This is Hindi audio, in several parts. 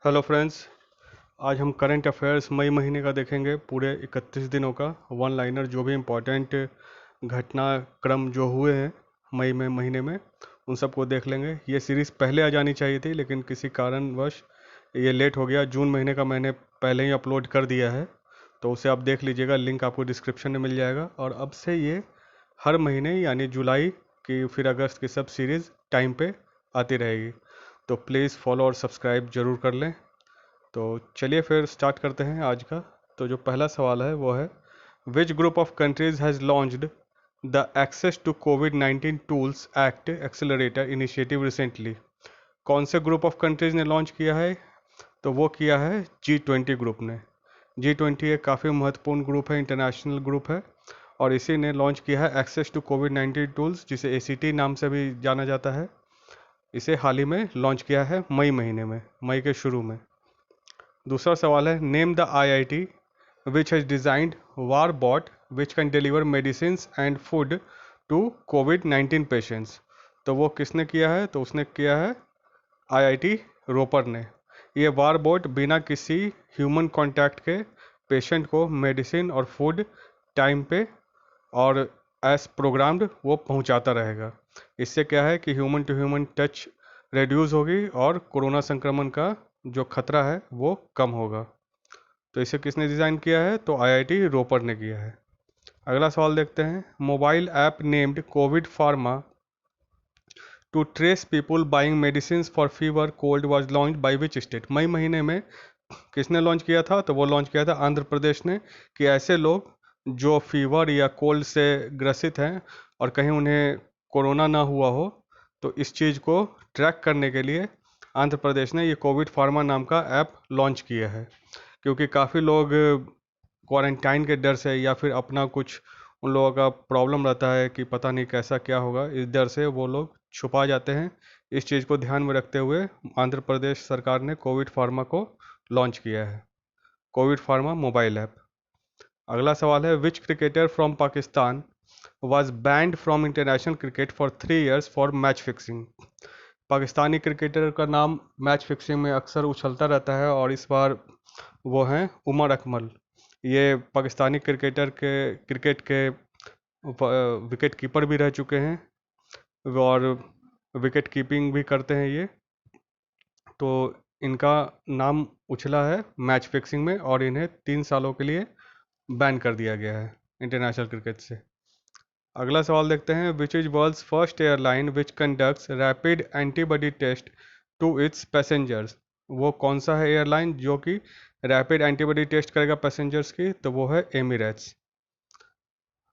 Hello friends. आज हम करंट अफेयर्स मई महीने का देखेंगे, पूरे 31 दिनों का वन लाइनर, जो भी इम्पोर्टेंट घटनाक्रम जो हुए हैं मई में महीने में, उन सबको देख लेंगे। ये सीरीज़ पहले आ जानी चाहिए थी, लेकिन किसी कारणवश ये लेट हो गया। जून महीने का मैंने पहले ही अपलोड कर दिया है, तो उसे आप देख लीजिएगा, लिंक आपको डिस्क्रिप्शन में मिल जाएगा। और अब से ये हर महीने यानी जुलाई की फिर अगस्त की सब सीरीज़ टाइम पे आती रहेगी, तो प्लीज़ फॉलो और सब्सक्राइब ज़रूर कर लें। तो चलिए फिर स्टार्ट करते हैं आज का। तो जो पहला सवाल है वो है, which group of countries has launched the access to COVID 19 tools act accelerator initiative recently. कौन से ग्रुप ऑफ कंट्रीज ने लॉन्च किया है? तो वो किया है G20 ग्रुप ने। G20 एक काफ़ी महत्वपूर्ण ग्रुप है, इंटरनेशनल ग्रुप है, और इसी ने लॉन्च किया है एक्सेस टू कोविड 19 टूल्स, जिसे ACT नाम से भी जाना जाता है। इसे हाल ही में लॉन्च किया है मई महीने में, मई के शुरू में। दूसरा सवाल है, name the IIT which has designed war bot which can deliver medicine and food to COVID 19 patients. तो वो किसने किया है? तो उसने किया है IIT रोपर ने। ये वार बोट बिना किसी ह्यूमन कांटेक्ट के पेशेंट को मेडिसिन और फूड टाइम पे और एज प्रोग्राम्ड वो पहुंचाता रहेगा। इससे क्या है कि human to human touch reduce होगी और कोरोना संक्रमण का जो खतरा है वो कम होगा। तो इसे किसने डिज़ाइन किया है? तो IIT रोपर ने किया है। अगला सवाल देखते हैं, mobile app named covid pharma to trace people buying medicine for fever cold was launch by which state. मई महीने में किसने लॉन्च किया था? तो वो लॉन्च किया था आंध्र प्रदेश ने, कि ऐसे लोग जो फीवर या कोल्ड से ग्रसित हैं और कहीं उन्हें कोरोना ना हुआ हो, तो इस चीज़ को ट्रैक करने के लिए आंध्र प्रदेश ने ये कोविड फार्मा नाम का ऐप लॉन्च किया है। क्योंकि काफ़ी लोग क्वारंटाइन के डर से या फिर अपना कुछ उन लोगों का प्रॉब्लम रहता है कि पता नहीं कैसा क्या होगा, इस डर से वो लोग छुपा जाते हैं। इस चीज़ को ध्यान में रखते हुए आंध्र प्रदेश सरकार ने कोविड फार्मा को लॉन्च किया है, कोविड फार्मा मोबाइल ऐप। अगला सवाल है, विच cricketer from Pakistan was banned from international cricket for 3 years for match fixing. Pakistani cricketer का नाम मैच फिक्सिंग में अक्सर उछलता रहता है, और इस बार वो हैं उमर अकमल। ये पाकिस्तानी क्रिकेट के विकेट कीपर भी रह चुके हैं, और विकेट कीपिंग भी करते हैं ये। तो इनका नाम उछला है मैच फिक्सिंग में, और इन्हें 3 सालों के लिए बैन कर दिया गया है इंटरनेशनल क्रिकेट से। अगला सवाल देखते हैं, which is world's first airline which conducts rapid antibody test to its passengers. वो कौन सा है एयरलाइन जो कि रैपिड एंटीबॉडी टेस्ट करेगा पैसेंजर्स की? तो वो है एमिरेट्स।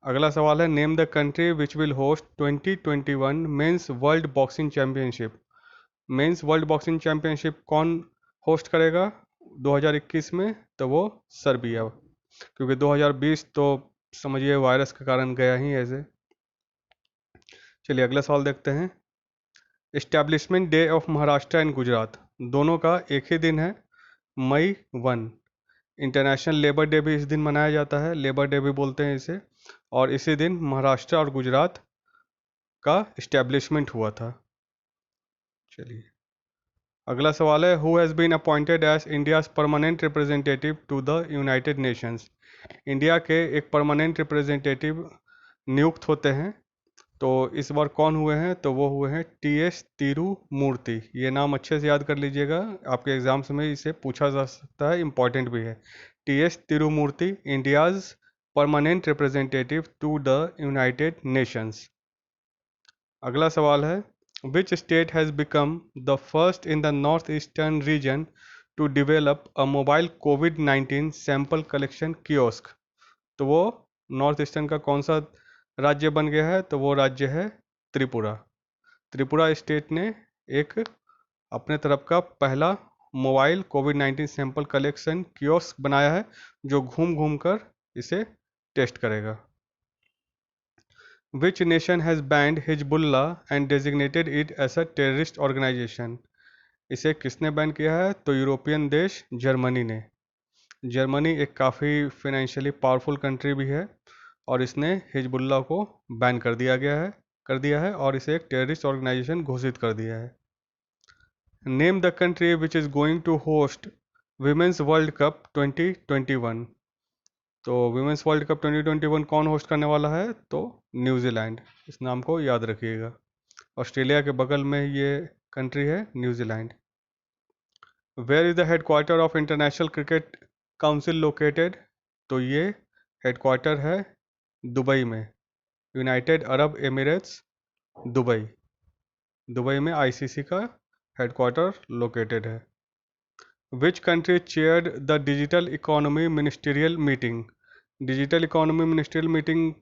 अगला सवाल है, name the country which will host 2021 men's world boxing championship. Men's world boxing championship कौन होस्ट करेगा 2021 में? तो वो सर्बिया, क्योंकि 2020 तो समझिए वायरस के कारण गया ही ऐसे। चलिए अगला सवाल देखते हैं, establishment day of Maharashtra and Gujarat दोनों का एक ही दिन है, May 1। इंटरनेशनल लेबर डे भी इस दिन मनाया जाता है, लेबर डे भी बोलते हैं इसे, और इसी दिन महाराष्ट्र और गुजरात का इस्टेब्लिशमेंट हुआ था। चलिए अगला सवाल है, who has been appointed as India's permanent representative to the United Nations. India के एक परमानेंट रिप्रेजेंटेटिव नियुक्त होते हैं, तो इस बार कौन हुए हैं? तो वो हुए हैं TS तिरुमूर्ति। ये नाम अच्छे से याद कर लीजिएगा, आपके एग्जाम्स में इसे पूछा जा सकता है, इम्पॉर्टेंट भी है। TS Tirumurti, India's permanent representative to the United Nations. अगला सवाल है, which state has become the first in the north eastern region to develop a mobile COVID 19 sample collection kiosk. तो वो नॉर्थ ईस्टर्न का कौन सा राज्य बन गया है? तो वो राज्य है त्रिपुरा। त्रिपुरा स्टेट ने एक अपने तरफ का पहला mobile COVID 19 sample collection kiosk बनाया है, जो घूम घूम कर इसे टेस्ट करेगा। Which nation has banned Hezbollah and designated it as a terrorist organisation. इसे किसने बैन किया है? तो यूरोपियन देश जर्मनी ने। जर्मनी एक काफ़ी फिनेंशियली पावरफुल कंट्री भी है, और इसने हिजबुल्ला को बैन कर दिया है, और इसे एक टेररिस्ट ऑर्गेनाइजेशन घोषित कर दिया है। Name the country which is going to host women's world cup 2021। तो विमेंस वर्ल्ड कप 2021 कौन होस्ट करने वाला है? तो न्यूजीलैंड। इस नाम को याद रखिएगा। ऑस्ट्रेलिया के बगल में ये कंट्री है New Zealand. Where is the headquarter of International cricket Council located? तो ये हेडक्वार्टर है दुबई में, United Arab Emirates, Dubai. Dubai में आईसीसी का हेडक्वार्टर लोकेटेड है। Which country chaired the digital economy ministerial meeting? Digital economy ministerial meeting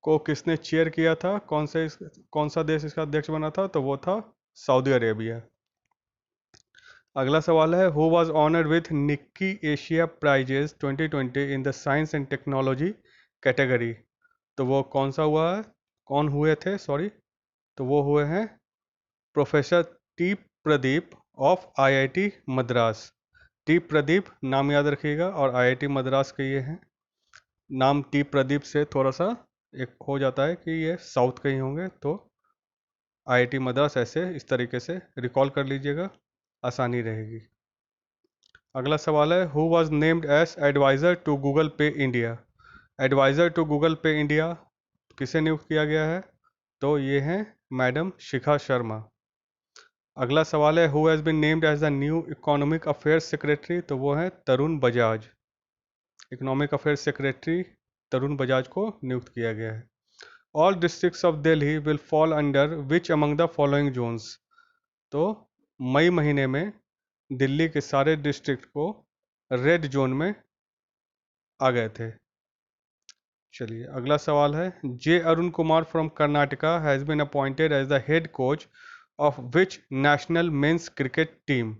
को किसने चेयर किया था? कौन सा देश इसका अध्यक्ष बना था? तो वो था सऊदी अरेबिया। अगला सवाल है who was honoured with Nikkei Asia prizes 2020 in the science and technology category? तो वो कौन सा हुआ है, कौन हुए थे, सॉरी, तो वो हुए हैं professor T Pradeep of IIT Madras. T Pradeep नाम याद रखिएगा, और आईआईटी मद्रास के ये हैं। नाम टी प्रदीप से थोड़ा सा एक हो जाता है कि ये साउथ के ही होंगे, तो आईआईटी मद्रास ऐसे इस तरीके से रिकॉल कर लीजिएगा, आसानी रहेगी। अगला सवाल है who was named as adviser to Google Pay India? Adviser to Google Pay India किसे नियुक्त किया गया है? तो ये हैं मैडम शिखा शर्मा। अगला सवाल है who has been named as the new economic affairs secretary? तो वो हैं Tarun Bajaj. Economic affairs secretary Tarun Bajaj को नियुक्त किया गया है। All districts of Delhi will fall under which among the following zones? तो मई महीने में दिल्ली के सारे डिस्ट्रिक्ट को रेड जोन में आ गए थे। चलिए अगला सवाल है J Arun Kumar from Karnataka has been appointed as the head coach of which national men's cricket team?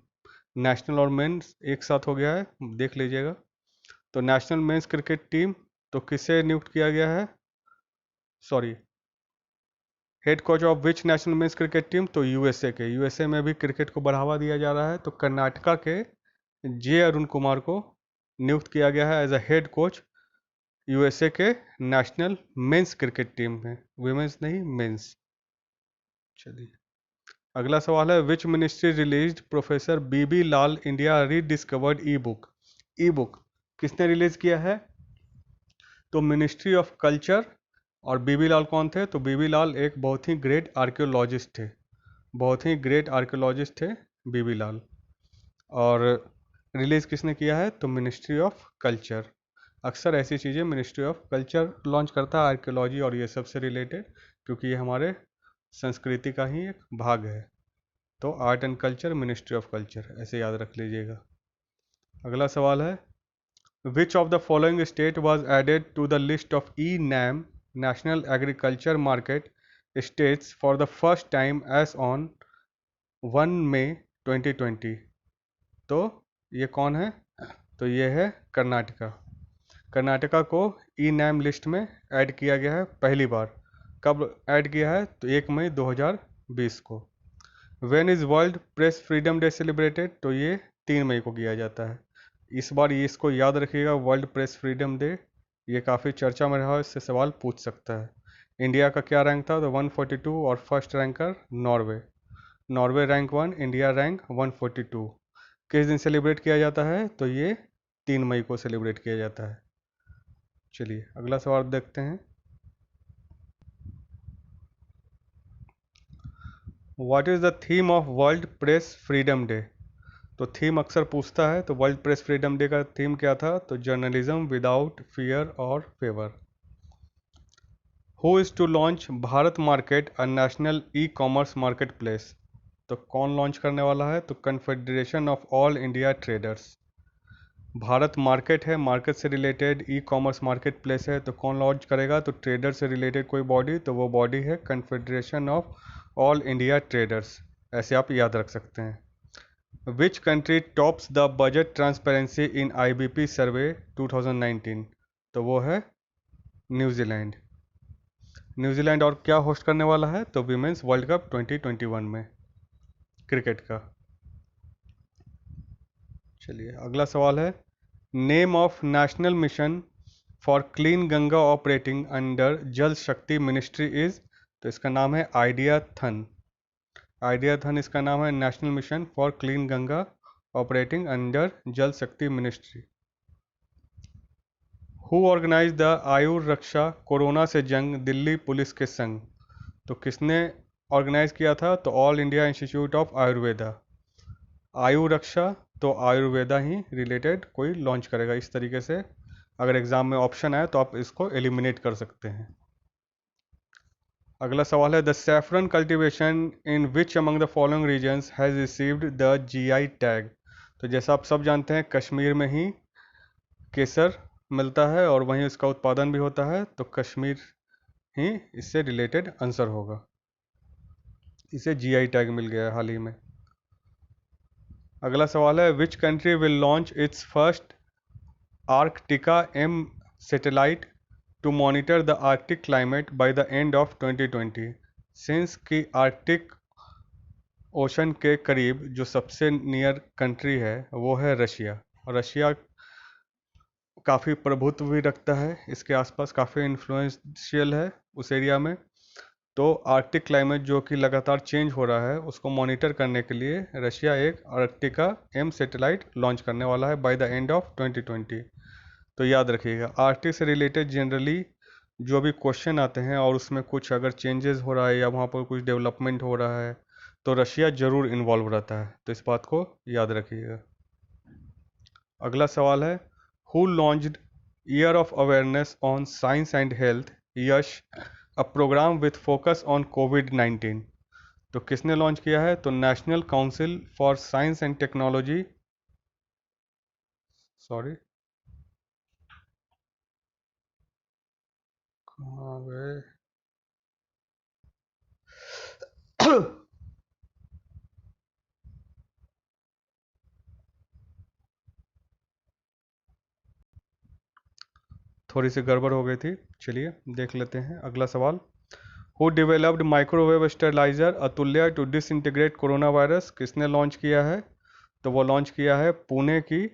National और मेंस एक साथ हो गया है, देख लीजिएगा। तो नेशनल मेंस क्रिकेट टीम तो किसे नियुक्त किया गया है, sorry, head coach of which national men's cricket team? तो यूएसए के। यूएसए में भी क्रिकेट को बढ़ावा दिया जा रहा है, तो कर्नाटका के जे अरुण कुमार को नियुक्त किया गया है as a head coach USA के नेशनल मेंस क्रिकेट टीम में, विमेंस नहीं, मेंस। चलिए अगला सवाल है which ministry released professor BB Lal India rediscovered e book? E book किसने रिलीज किया है? तो मिनिस्ट्री ऑफ कल्चर। और बीबी लाल कौन थे? तो बीबी लाल एक बहुत ही ग्रेट आर्कियोलॉजिस्ट थे, बहुत ही ग्रेट आर्कियोलॉजिस्ट थे बीबी लाल। और रिलीज़ किसने किया है? तो मिनिस्ट्री ऑफ कल्चर। अक्सर ऐसी चीज़ें मिनिस्ट्री ऑफ कल्चर लॉन्च करता है, आर्कियोलॉजी और ये सब से रिलेटेड, क्योंकि ये हमारे संस्कृति का ही एक भाग है। तो art and culture, ministry of culture, ऐसे याद रख लीजिएगा। अगला सवाल है which of the following state was added to the list of e NAM national agriculture market states for the first time as on 1 May 2020? तो ये कौन है? तो ये है कर्नाटका। कर्नाटका को ई नैम लिस्ट में ऐड किया गया है पहली बार। कब ऐड किया है? तो 1 मई 2020 को। When is world press freedom day celebrated? तो ये 3 मई को किया जाता है। इस बार ये इसको याद रखिएगा, वर्ल्ड प्रेस फ्रीडम डे, ये काफ़ी चर्चा में रहा, इससे सवाल पूछ सकता है। इंडिया का क्या रैंक था? तो 142 और first ranker Norway. Norway rank 1, India rank 142। किस दिन सेलिब्रेट किया जाता है? तो ये 3 मई को सेलिब्रेट किया जाता है। चलिए अगला सवाल देखते हैं। What is the theme of world press freedom day? तो थीम अक्सर पूछता है, तो वर्ल्ड प्रेस फ्रीडम डे का थीम क्या था? तो जर्नलिज्म विदाउट फियर और favour. Who is to launch Bharat market a national e commerce market place? तो कौन लॉन्च करने वाला है? तो Confederation of all India Traders. Bharat market है, मार्केट से related e commerce market place है, तो कौन लॉन्च करेगा? तो ट्रेडर से रिलेटेड कोई बॉडी, तो वो बॉडी है confederation of all India traders, ऐसे आप याद रख सकते हैं। Which country tops the budget transparency in IBP survey 2019? तो वो है न्यूजीलैंड। न्यूजीलैंड और क्या होस्ट करने वाला है? तो विमेंस वर्ल्ड कप 2021 में क्रिकेट का। चलिए अगला सवाल है name of national mission for clean Ganga operating under Jal Shakti ministry is? तो इसका नाम है आइडिया थन। आइडिया धन इसका नाम है, national mission for clean Ganga operating under Jal Shakti ministry. Who organize the Ayur Raksha corona से जंग दिल्ली पुलिस के संग? तो किसने ऑर्गेनाइज किया था? तो all India institute of Ayurveda. आयु रक्षा तो आयुर्वेदा ही रिलेटेड कोई लॉन्च करेगा। इस तरीके से अगर एग्जाम में ऑप्शन आए तो आप इसको एलिमिनेट कर सकते हैं। अगला सवाल है, the saffron cultivation in which among the following regions has received the GI tag? तो जैसा आप सब जानते हैं, कश्मीर में ही केसर मिलता है और वहीं उसका उत्पादन भी होता है, तो कश्मीर ही इससे रिलेटेड आंसर होगा। इसे जीआई टैग मिल गया है हाल ही में। अगला सवाल है, which country will launch its first Arktika M satellite to monitor the Arctic climate by the end of 2020? Since की आर्कटिक ओशन के करीब जो सबसे नियर कंट्री है वो है रशिया। और रशिया काफ़ी प्रभुत्व भी रखता है, इसके आसपास काफ़ी इन्फ्लुएंशियल है उस एरिया में। तो आर्कटिक क्लाइमेट जो कि लगातार चेंज हो रहा है उसको मॉनिटर करने के लिए रशिया एक आर्कटिका एम सैटेलाइट लॉन्च करने वाला है बाय द एंड ऑफ 2020। तो याद रखिएगा, आर्कटिक से रिलेटेड जनरली जो भी क्वेश्चन आते हैं और उसमें कुछ अगर चेंजेस हो रहा है या वहाँ पर कुछ डेवलपमेंट हो रहा है तो रशिया ज़रूर इन्वॉल्व रहता है, तो इस बात को याद रखिएगा। अगला सवाल है, who launched year of awareness on science and health YASH a program with focus on कोविड-19? तो किसने लॉन्च किया है? तो national council for science and technology, sorry कहाँ गए थोड़ी सी गड़बड़ हो गई थी। चलिए देख लेते हैं अगला सवाल। Who developed microwave steriliser Atulya to disintegrate corona virus? किसने लॉन्च किया है? तो वो लॉन्च किया है पुणे की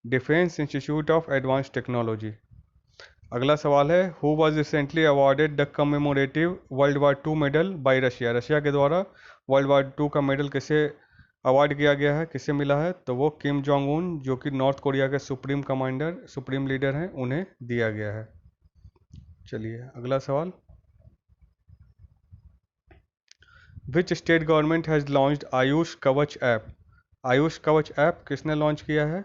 defence institute of advance technology. अगला सवाल है, who was recently awarded the commemorative world war two medal by Russia? Russia के द्वारा वर्ल्ड वार टू का मेडल किसे अवार्ड किया गया है, किसे मिला है? तो वो किम जोंग उन, जो कि नॉर्थ कोरिया के सुप्रीम कमांडर सुप्रीम लीडर हैं, उन्हें दिया गया है। चलिए अगला सवाल, which state government has launched Ayush कवच ऐप? आयुष कवच ऐप किसने लॉन्च किया है?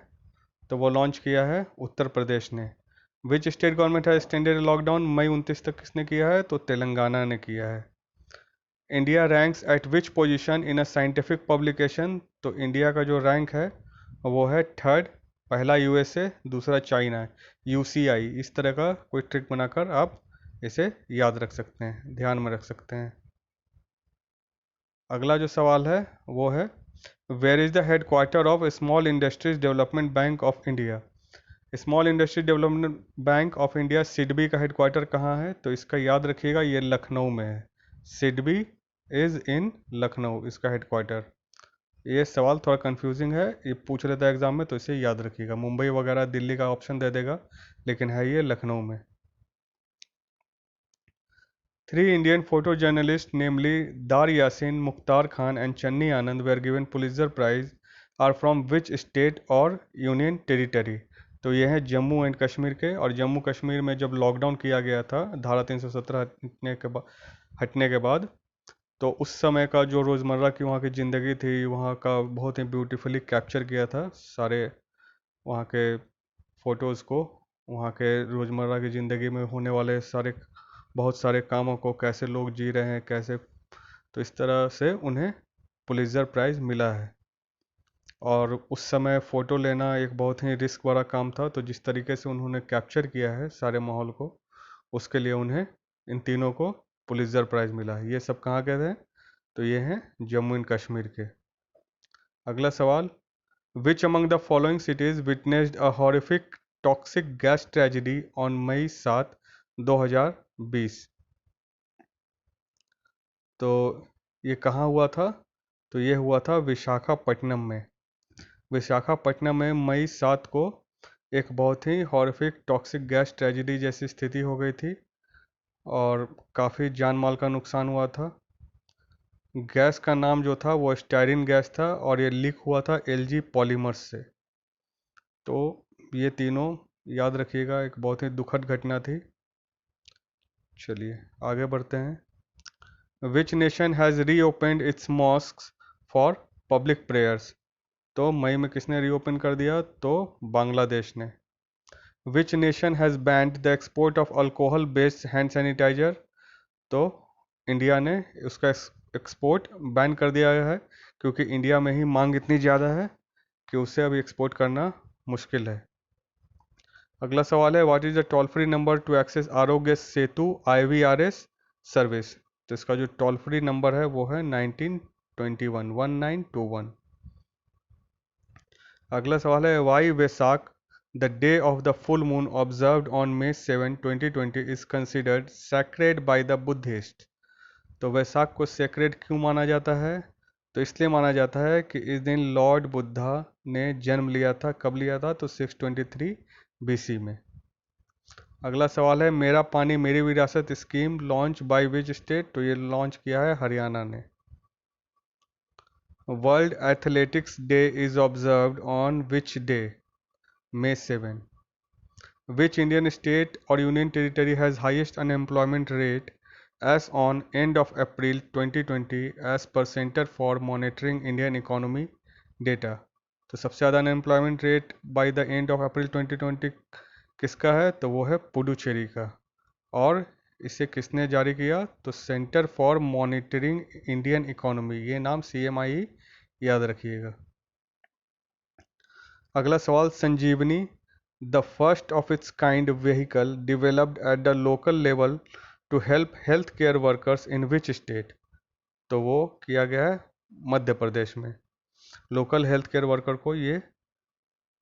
तो वो लॉन्च किया है उत्तर प्रदेश ने। Which state government has extended lockdown? मई 29 तक किसने किया है? तो तेलंगाना ने किया है। India ranks eight which position in a scientific publication? तो इंडिया का जो रैंक है वो है थर्ड। पहला यूएसए, दूसरा चाइना है, यूसीआई। इस तरह का कोई ट्रिक बनाकर आप इसे याद रख सकते हैं, ध्यान में रख सकते हैं। अगला जो सवाल है वो है, where is the headquarter of small industries development bank of India? Small industry development bank of India SIDBI का हेडक्वार्टर कहाँ है? तो इसका याद रखिएगा, ये लखनऊ में है। सिडबी इज़ इन लखनऊ, इसका हेडक्वार्टर। ये सवाल थोड़ा कंफ्यूजिंग है, ये पूछ लेता है एग्जाम में, तो इसे याद रखिएगा। मुंबई वगैरह दिल्ली का ऑप्शन दे देगा, लेकिन है ये लखनऊ में। 3 Indian photo journalists, namely Dar Yasin, Mukhtar Khan, and Channi Anand, were given Pulitzer Prize, are from which state or union territory? तो ये हैं जम्मू एंड कश्मीर के। और जम्मू कश्मीर में जब लॉकडाउन किया गया था धारा 317 हटने के बाद, तो उस समय का जो रोज़मर्रा की वहाँ की ज़िंदगी थी, वहाँ का बहुत ही ब्यूटीफुली कैप्चर किया था सारे वहाँ के फ़ोटोज़ को, वहाँ के रोज़मर्रा की ज़िंदगी में होने वाले सारे बहुत सारे कामों को, कैसे लोग जी रहे हैं, कैसे, तो इस तरह से उन्हें पुलित्ज़र प्राइज़ मिला है। और उस समय फ़ोटो लेना एक बहुत ही रिस्क वाला काम था, तो जिस तरीके से उन्होंने कैप्चर किया है सारे माहौल को, उसके लिए उन्हें, इन तीनों को पुलित्ज़र प्राइज़ मिला है। ये सब कहाँ के थे? तो ये हैं जम्मू एंड कश्मीर के। अगला सवाल, which among the following cities witnessed a horrific toxic gas tragedy on May 7, 2020? तो ये कहाँ हुआ था? तो ये हुआ था विशाखापट्टनम में। विशाखापट्टनम में मई 7 को एक बहुत ही हॉरिफिक टॉक्सिक गैस ट्रेजिडी जैसी स्थिति हो गई थी और काफ़ी जान माल का नुकसान हुआ था। गैस का नाम जो था वो स्टायरीन गैस था और ये लीक हुआ था एलजी पॉलीमर्स से। तो ये तीनों याद रखिएगा, एक बहुत ही दुखद घटना थी। चलिए आगे बढ़ते हैं। Which nation has reopened its mosques for public prayers? तो मई में किसने रीओपन कर दिया? तो बांग्लादेश ने। Which nation has banned the export of alcohol based hand sanitiser? तो इंडिया ने उसका एक्सपोर्ट बैन कर दिया है, क्योंकि इंडिया में ही मांग इतनी ज़्यादा है कि उसे अभी एक्सपोर्ट करना मुश्किल है। अगला सवाल है, what is the toll free number to access Aarogya Setu IVRS service? तो इसका जो टोल फ्री नंबर है वो है 1921। अगला सवाल है, why Vaisakh the day of the full moon observed on May 7, 2020 is considered sacred by the Buddhist? तो वैसाख को सेक्रेड क्यों माना जाता है? तो इसलिए माना जाता है कि इस दिन लॉर्ड बुद्धा ने जन्म लिया था। कब लिया था? तो 623 BC में। अगला सवाल है, मेरा पानी मेरी विरासत scheme launch by which state? तो ये लॉन्च किया है हरियाणा ने। World athletics day is observed on which day? May 7. Which Indian state or union territory has highest unemployment rate as on end of April 2020 as per Center for Monitoring Indian Economy data? तो सबसे ज़्यादा unemployment rate by the end of April 2020 किसका है? तो वो है पुडुचेरी का। और इसे किसने जारी किया? तो centre for monitoring Indian economy, ये नाम CMI याद रखिएगा। अगला सवाल, Sanjeevani the first of its kind vehicle developed at the local level to help health care workers in which state? तो वो किया गया है मध्य प्रदेश में। लोकल हेल्थ केयर वर्कर को ये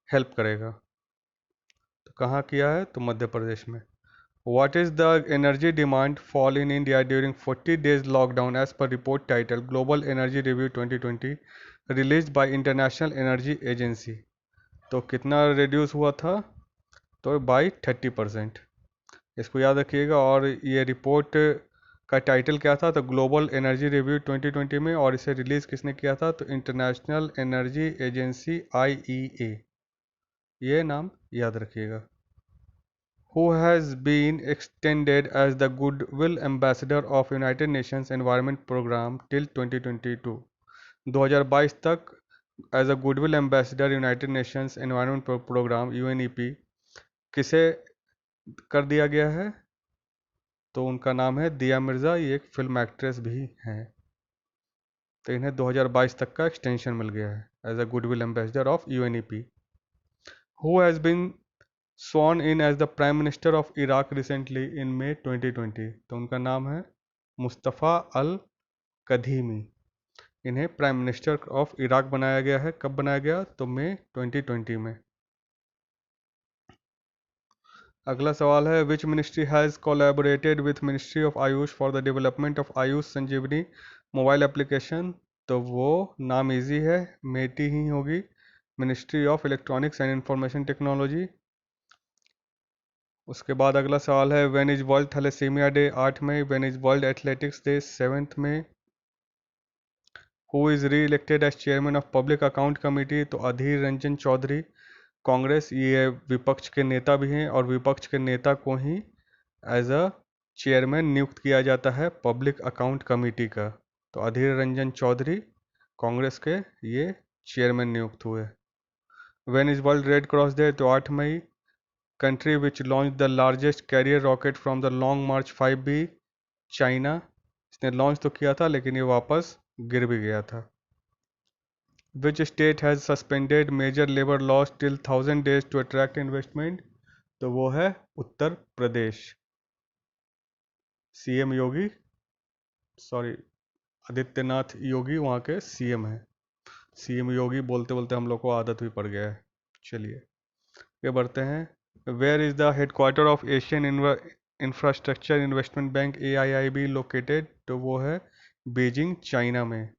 हेल्प करेगा। तो कहाँ किया है? तो मध्य प्रदेश में। What is the energy demand fall in India during 40 days lockdown as per report titled Global Energy Review 2020 released by International Energy Agency? तो कितना रिड्यूस हुआ था? तो बाई 30%। इसको याद रखिएगा। और ये रिपोर्ट का टाइटल क्या था? तो ग्लोबल एनर्जी रिव्यू 2020 में। और इसे रिलीज़ किसने किया था? तो इंटरनेशनल एनर्जी एजेंसी IEA, ये नाम याद रखिएगा। Who has been extended as the Goodwill Ambassador of United Nations Environment Program till 2022? 2022 तक as a goodwill ambassador United Nations environment programme UNEP किसे कर दिया गया है? तो उनका नाम है दिया मिर्ज़ा। ये एक फिल्म एक्ट्रेस भी हैं। तो इन्हें 2022 तक का एक्सटेंशन मिल गया है as a goodwill ambassador of UNEP। Who has been sworn in as the Prime Minister of Iraq recently in May 2020? तो उनका नाम है मुस्तफ़ा अल कधीमी। इन्हें प्राइम मिनिस्टर ऑफ इराक बनाया गया है। कब बनाया गया? तो मई 2020 में। अगला सवाल है, which ministry has collaborated with ministry of AYUSH for the development of AYUSH Sanjivani mobile application? तो वो नाम इजी है, मेटी ही होगी, ministry of electronics and information technology. उसके बाद अगला सवाल है, when is world thalassemia day? 8 मई। When is world athletics day? 7 मई। Who is re elected as chairman of public account committee? तो अधीर रंजन चौधरी, कांग्रेस। ये विपक्ष के नेता भी हैं और विपक्ष के नेता को ही एज अ चेयरमैन नियुक्त किया जाता है पब्लिक अकाउंट कमेटी का। तो अधीर रंजन चौधरी कांग्रेस के ये चेयरमैन नियुक्त हुए। When is world red cross day? तो 8 मई। Country which launch the largest carrier rocket from the long march 5B? China. इसने लॉन्च तो किया था लेकिन ये वापस गिर भी गया था। Which state has suspended major labour laws till 1000 days to attract investment? तो वो है उत्तर प्रदेश। CM योगी, सॉरी, आदित्यनाथ योगी वहाँ के CM हैं। CM योगी बोलते बोलते हम लोग को आदत भी पड़ गया है। चलिए ये बढ़ते हैं। Where is the headquarter of Asian infrastructure investment bank AIIB located? तो वो है बीजिंग, चाइना में।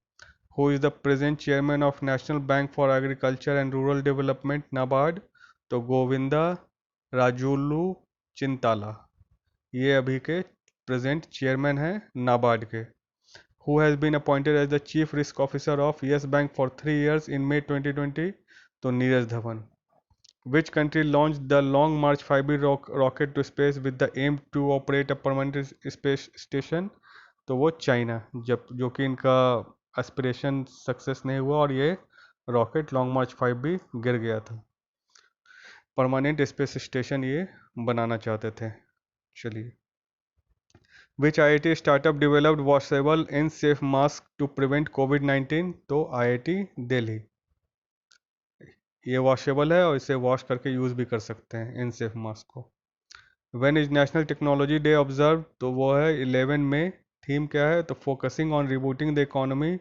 Who is the present chairman of national bank for agriculture and rural development NABARD? तो गोविंदा राजूलू चिंताला, ये अभी के प्रेजेंट चेयरमैन हैं नाबार्ड के। Who has been appointed as the chief risk officer of Yes Bank for 3 years in May 2020? तो Neeraj Dhawan. Which country launched the Long March 5B rocket to space with the aim to operate a permanent space station? तो वो चाइना, जब जो कि इनका एस्पिरेशन सक्सेस नहीं हुआ और ये रॉकेट लॉन्ग मार्च 5B गिर गया था। परमानेंट स्पेस स्टेशन ये बनाना चाहते थे। चलिए, which IIT startup developed washable in safe mask to prevent कोविड-19? तो IIT दिल्ली। ये वॉशेबल है और इसे वॉश करके यूज़ भी कर सकते हैं इन सेफ मास्क को। When is national technology day observe? तो वो है 11 मई। थीम क्या है? तो focusing on rebooting the economy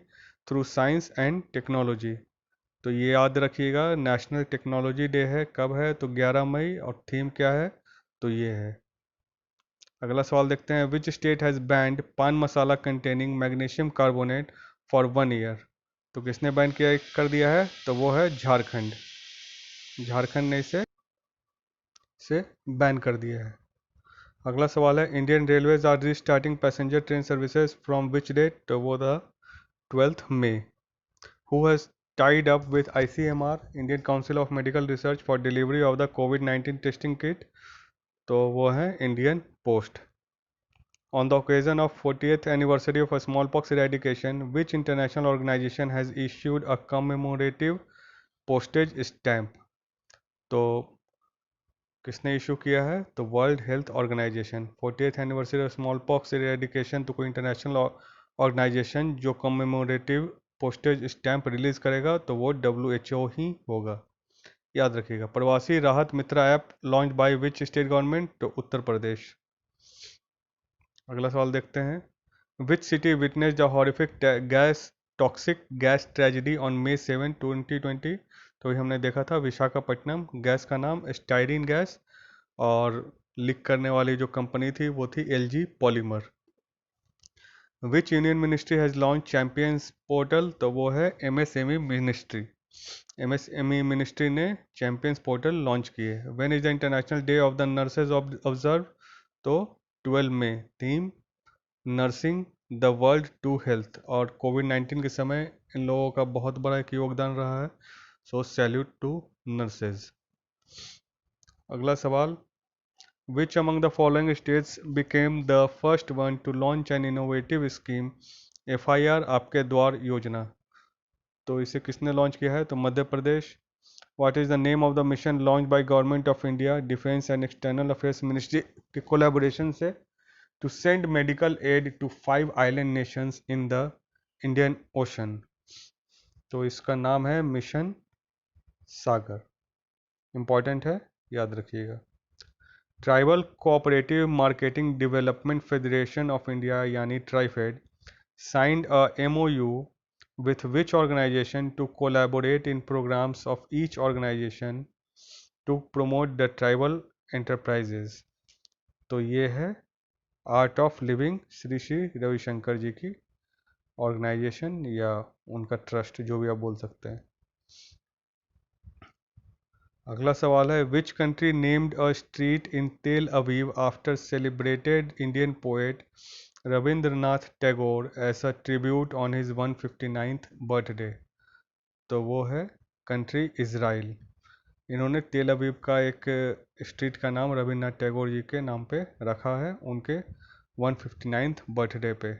through science and technology. तो ये याद रखिएगा, नेशनल टेक्नोलॉजी डे है, कब है? तो 11 मई। और थीम क्या है? तो ये है। अगला सवाल देखते हैं, विच state has banned pan masala containing magnesium carbonate for 1 year? तो किसने बैन किया कर दिया है? तो वो है झारखंड। झारखंड ने इसे बैन कर दिया है। अगला सवाल है, Indian railways are restarting passenger train services from which date? तो वो the 12 May. Who has tied up with ICMR, Indian Council of Medical Research, for delivery of the COVID-19 testing kit? तो वो है Indian post. On the occasion of 40th anniversary of smallpox eradication, which international organization has issued a commemorative postage stamp? तो किसने इशू किया है? तो world health organisation. 40th anniversary of small pox eradication, तो कोई इंटरनेशनल ऑर्गेनाइजेशन जो कमेमोरेटिव पोस्टेज स्टैंप रिलीज करेगा तो वो WHO ही होगा, याद रखिएगा। Pravasi Rahat Mitra app launch by which state government? तो उत्तर प्रदेश। अगला सवाल देखते हैं, which city witness the horrific gas toxic gas tragedy on May 7, 2020? तो ये हमने देखा था, विशाखापट्टनम। गैस का नाम स्टाइरिन गैस, और लीक करने वाली जो कंपनी थी वो थी LG polymer. Which union ministry has launch champions portal? तो वो है MSME मिनिस्ट्री। MSME मिनिस्ट्री ने चैंपियंस पोर्टल लॉन्च किए। When is the international day of the nurses observe? तो 12 मई। Theme nursing the world to health, और कोविड-19 के समय इन लोगों का बहुत बड़ा एक योगदान रहा है, सो सैल्यूट टू नर्सेज। अगला सवाल, Which among the following states became the first one to launch an innovative scheme, FIR आपके द्वार योजना? तो इसे किसने लॉन्च किया है? तो Madhya Pradesh. What is the name of the mission launched by Government of India, Defense and External Affairs Ministry के कोलैबोरेशन से to send medical aid to 5 island nations in the Indian Ocean? तो इसका नाम है मिशन सागर। इम्पॉर्टेंट है, याद रखिएगा। Tribal cooperative marketing development federation of India यानी TRIFED signed a MOU with which organization to collaborate in programs of each organization to promote the tribal enterprises? तो ये है art of living, Shri Shri Ravishankar ji की ऑर्गेनाइजेशन या उनका ट्रस्ट, जो भी आप बोल सकते हैं। अगला सवाल है, which country named a street in Tel Aviv after celebrated Indian poet Rabindranath Tagore as a tribute on his 159th birthday? तो वो है कंट्री इज़राइल। इन्होंने तेल अवीव का एक स्ट्रीट का नाम रविंद्रनाथ टैगोर जी के नाम पे रखा है उनके 159th बर्थडे पे।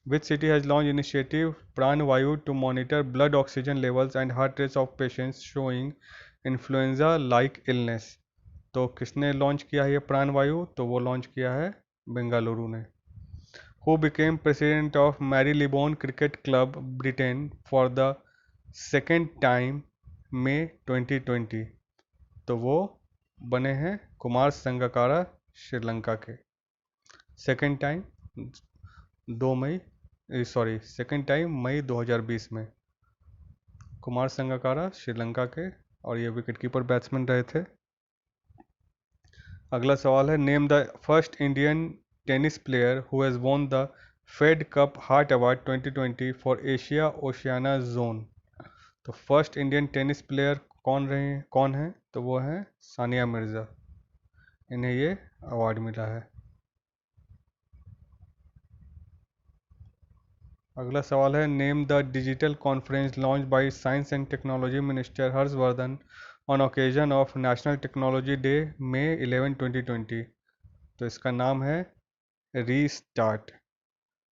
Which city has launch initiative Pranavayu to monitor blood oxygen levels and heart rates of patients showing influenza like illness? तो किसने लॉन्च किया है ये प्राणवायु? तो वो लॉन्च किया है बेंगलुरु ने। Who became president of Marylebone cricket club Britain for the second time May 2020? तो वो बने हैं कुमार संगकारा, श्रीलंका के। सेकेंड टाइम 2 मई 2020 में कुमार संगकारा श्रीलंका के, और ये विकेटकीपर बैट्समैन रहे थे। अगला सवाल है, name the first Indian tennis player who has won the Fed Cup heart award 2020 for Asia Oceania zone? तो फर्स्ट इंडियन टेनिस प्लेयर कौन है? तो वो है सानिया मिर्ज़ा। इन्हें ये अवार्ड मिला है। अगला सवाल है, name the digital conference launch by science and technology minister Harshvardhan on occasion of national technology day मई 11 2020। तो इसका नाम है restart,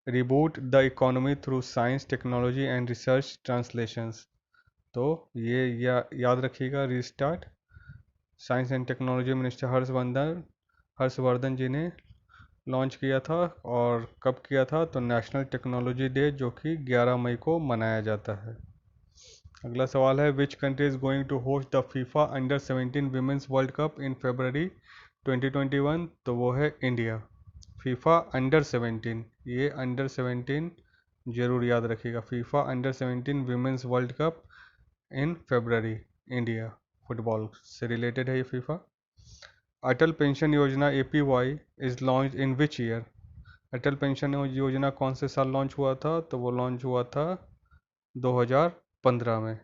reboot the economy through science technology and research translations. तो ये याद रखिएगा, restart science and technology minister Harshvardhan ji ने लॉन्च किया था। और कब किया था? तो नेशनल टेक्नोलॉजी डे, जो कि 11 मई को मनाया जाता है। अगला सवाल है, which country is going to host the FIFA under 17 women's world cup in February 2021? तो वो है इंडिया। फीफा अंडर 17, ये अंडर 17 जरूर याद रखिएगा। FIFA under 17 women's world cup in February, India. Football से रिलेटेड है ये FIFA. Atal pension Yojana APY is launch in which year? Atal pension Yojana कौन से साल लॉन्च हुआ था? तो वो लॉन्च हुआ था 2015 में।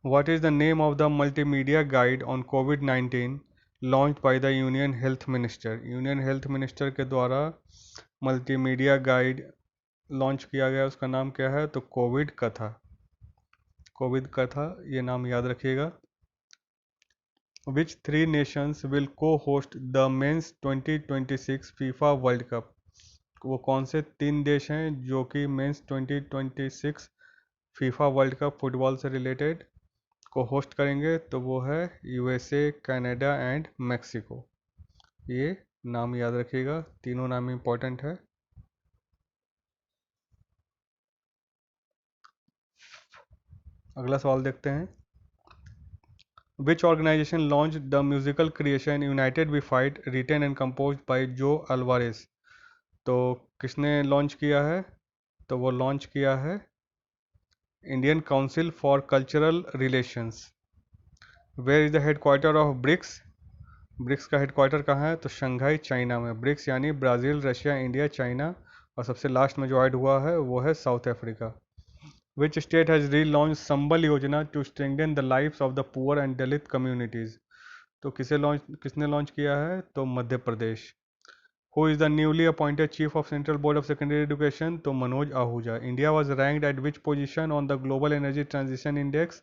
What is the name of the multimedia guide on covid launch by the union health minister? Union health minister के द्वारा मल्टीमीडिया गाइड लॉन्च किया गया, उसका नाम क्या है? तो कोविड कथा। कोविड कथा, ये नाम याद रखिएगा। Which three nations will co-host the Men's 2026 FIFA world cup? वो कौन से 3 देश हैं जो कि men's 2026 FIFA world cup football से रिलेटेड को होस्ट करेंगे? तो वो है USA, कनाडा एंड मैक्सिको। ये नाम याद रखिएगा, तीनों नाम इंपॉर्टेंट है। अगला सवाल देखते हैं, Which organization launched the musical creation United We Fight, written and composed by Joe Alvarez? तो किसने लॉन्च किया है? तो वो लॉन्च किया है Indian council for cultural relations. Where is the headquarter of BRICS? BRICS का हेडक्वार्टर कहाँ है? तो शंघाई, चाइना में। ब्रिक्स यानी ब्राज़ील, रशिया, इंडिया, चाइना, और सबसे लास्ट में जो ऐड हुआ है वो है South Africa. Which state has re launch Sambal Yojana to strengthen the lives of the poor and Dalit communities? तो किसने लॉन्च किया है? तो Madhya Pradesh. Who is the newly appointed Chief of Central Board of Secondary Education? तो Manoj Ahuja. India was ranked at which position on the Global Energy Transition Index